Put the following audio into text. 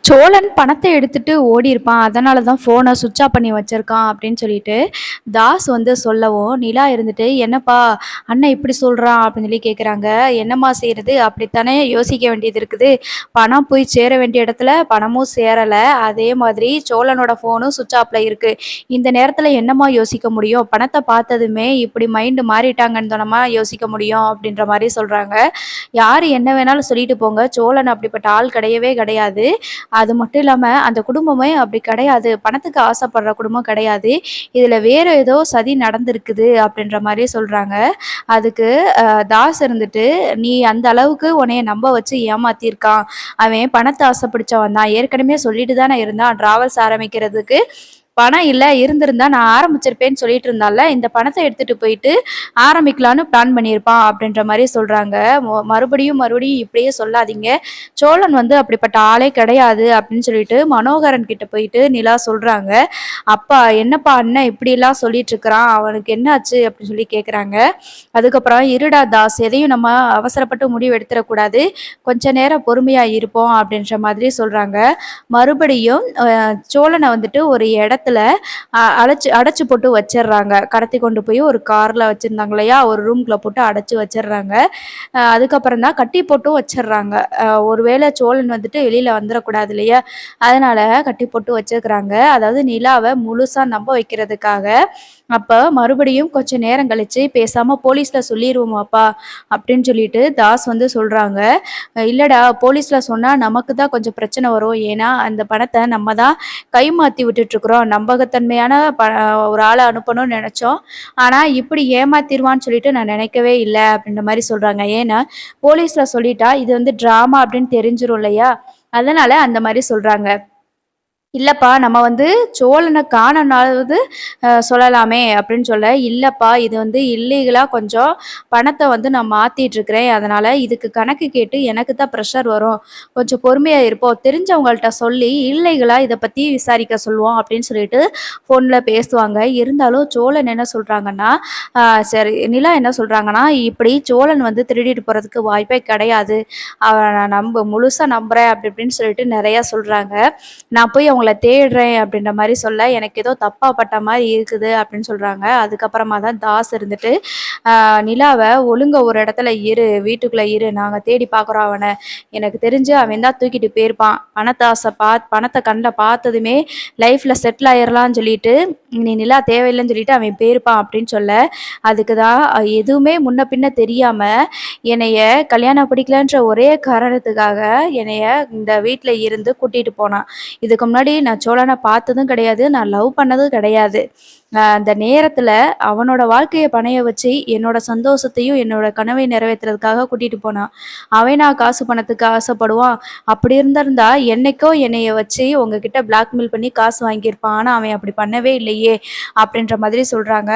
சோழன் பணத்தை எடுத்துட்டு ஓடியிருப்பான். அதனால தான் ஃபோன ஸ்விட்ச் ஆஃப் பண்ணி வச்சிருக்கான் அப்படின்னு சொல்லிட்டு, தாஸ் வந்து சொல்லவும், நிலா இருந்துட்டு, "என்னப்பா அண்ணன் இப்படி சொல்றான்?" அப்படின்னு சொல்லி கேட்குறாங்க. "என்னம்மா செய்றது? அப்படித்தானே யோசிக்க வேண்டியது இருக்குது. பணம் போய் சேர வேண்டிய இடத்துல பணமும் சேரல. அதே மாதிரி சோழனோட ஃபோனும் ஸ்விட்ச் ஆஃப்ல இருக்கு. இந்த நேரத்துல என்னம்மா யோசிக்க முடியும்? பணத்த பார்த்ததுமே இப்படி மைண்ட் மாறிட்டாங்கன்னு தானம்மா யோசிக்க முடியும்." அப்படின்ற மாரி சொல்றாங்க. யாரு என்ன வேணாலும் சொல்லிட்டு போங்க. சோழன் அப்படிப்பட்ட ஆள் கிடையவே கிடையாது. அது மட்டும் இல்லாம, அந்த குடும்பமே அப்படி கிடையாது. பணத்துக்கு ஆசைப்படுற குடும்பம் கிடையாது. இதுல வேற ஏதோ சதி நடந்திருக்குது அப்படின்ற மாரி சொல்றாங்க. அதுக்கு தாஸ் இருந்துட்டு, "நீ அந்த அளவுக்கு உன்னைய நம்ப வச்சு ஏமாத்தியிருக்கான். அவன் பணத்த ஆசை பிடிச்சவன் தான். ஏற்கனவே சொல்லிட்டு தானே இருந்தான். டிராவல்ஸ் ஆரம்பிக்கிறதுக்கு பணம் இல்ல. இருந்திருந்தா நான் ஆரம்பிச்சிருப்பேன்னு சொல்லிட்டு இருந்தான்ல. இந்த பணத்த எடுத்துட்டு போயிட்டு ஆரம்பிக்கலான்னு பிளான் பண்ணியிருப்பான்." அப்படின்ற மாரி சொல்றாங்க. மறுபடியும் இப்படியே சொல்லாதீங்க. சோழன் வந்து அப்படிப்பட்ட ஆளே கிடையாது அப்படின்னு சொல்லிட்டு மனோகரன் கிட்ட போயிட்டு நிலா சொல்றாங்க. "அப்பா என்னப்பா அண்ணன் இப்படியெல்லாம் சொல்லிட்டு இருக்கிறான். அவனுக்கு என்னாச்சு?" அப்படின்னு சொல்லி கேட்குறாங்க. அதுக்கப்புறம், "இருடா தாஸ், எதையும் நம்ம அவசரப்பட்டு முடிவு எடுத்துறக்கூடாது. கொஞ்ச நேரம் பொறுமையா இருப்போம்." அப்படின்ற மாதிரி சொல்றாங்க. மறுபடியும் சோழன வந்துட்டு ஒரு இடத்துல அடைச்சு போட்டு வச்சிடுறாங்க. கடத்தி கொண்டு போய் ஒரு கார்ல வச்சிருந்தாங்க இல்லையா? ஒரு ரூம்குள்ள போட்டு அடைச்சு வச்சிடுறாங்க. அதுக்கப்புறம் தான் கட்டி போட்டும் வச்சிடுறாங்க. ஒருவேளை சோழன் வந்துட்டு வெளியில வந்துரக்கூடாது இல்லையா? அதனால கட்டி போட்டு வச்சிருக்கிறாங்க. அதாவது நிலாவ முழுசா நம்ப வைக்கிறதுக்காக. அப்ப மறுபடியும் கொஞ்சம் நேரம் கழிச்சு, "பேசாம போலீஸ்ல சொல்லிருவோமாப்பா?" அப்படின்னு சொல்லிட்டு தாஸ் வந்து சொல்றாங்க. "இல்லடா, போலீஸ்ல சொன்னா நமக்கு தான் கொஞ்சம் பிரச்சனை வரும். ஏன்னா, அந்த பணத்த நம்ம தான் கைமாத்தி விட்டுட்டுருக்குறோம். நம்பகத்தன்மையான ஒரு ஆள அனுப்பணும்னு நெனச்சோம். ஆனா, இப்படி ஏமாத்திருவான்னு சொல்லிட்டு நான் நெனைக்கவே இல்ல." அப்படின்ற மாரி சொல்றாங்க. ஏன்னா, போலீஸ்ல சொல்லிட்டா இது வந்து ட்ராமா அப்படின்னு தெரிஞ்சிரும் இல்லையா? அதனால அந்த மாரி சொல்றாங்க. "இல்லப்பா, நம்ம வந்து சோழன காணோம்னாவது சொல்லலாமே" அப்படின்னு சொல்ல, "இல்லப்பா, இது வந்து இல்லீகலா கொஞ்சம் பணத்த வந்து நான் மாத்திட்டுருக்கிறேன். அதனால இதுக்கு கணக்கு கேட்டு எனக்கு தான் ப்ரெஷர் வரும். கொஞ்சம் பொறுமையா இருப்போம். தெரிஞ்சவங்கள்ட்ட சொல்லி இல்லீகலா இத பத்தி விசாரிக்க சொல்லுவோம்." அப்படின்னு சொல்லிட்டு ஃபோன்ல பேசுவாங்க. இருந்தாலும் சோழன் என்ன சொல்றாங்கன்னா, அ சரி நிலா என்ன சொல்றாங்கன்னா, "இப்படி சோழன் வந்து திருடிட்டு போறதுக்கு வாய்ப்பே கிடையாது. அவன நான் முழுசா நம்புறேன்." அப்படி இப்படின்னு சொல்லிட்டு நெறையா சொல்றாங்க. "நான் போய் அவங்கள தேடுறேன்." அப்படின்ற மாரி சொல்ல, "எனக்கு ஏதோ தப்பா பட்ட மாரி இருக்குது." அப்படின்னு சொல்றாங்க. அதுக்கப்புறமா தான் தாஸ் இருந்துட்டு, நிலாவ ஒழுங்கா ஒரு இடத்துல இரு, வீட்டுக்குள்ள இரு. நாங்க தேடி பார்க்குறோம் அவன. எனக்கு தெரிஞ்சு அவன் தான் தூக்கிட்டு போயிருப்பான். பணத்த கண்ல பார்த்ததுமே லைஃப்ல செட்டில் ஆயிரலாம்னு சொல்லிட்டு, நீ நிலா தேவையில்லன்னு சொல்லிட்டு அவன் போயிருப்பான்." அப்படின்னு சொல்ல, அதுக்கு தான் எதுவுமே முன்ன பின்ன தெரியாம என்னைய கல்யாணம் பிடிக்கலன்ற ஒரே காரணத்துக்காக என்னைய இந்த வீட்ல இருந்து கூட்டிட்டு போனான். இதுக்கு முன்னாடி நான் சோழன பார்த்ததும் கிடையாது. நான் லவ் பண்ணதும் கிடையாது. அந்த நேரத்துல அவனோட வாழ்க்கைய பணய வச்சு என்னோட சந்தோஷத்தையும், என்னோட கனவை நிறைவேத்துறதுக்காக கூட்டிட்டு போனான். அவனா காசு பணத்துக்கு ஆசைப்படுவான்? அப்படி இருந்திருந்தா என்னைக்கோ என்னைய வச்சு உங்ககிட்ட பிளாக்மெயில் பண்ணி காசு வாங்கியிருப்பான். ஆனா அவன் அப்படி பண்ணவே இல்லையே! அப்படின்ற மாதிரி சொல்றாங்க.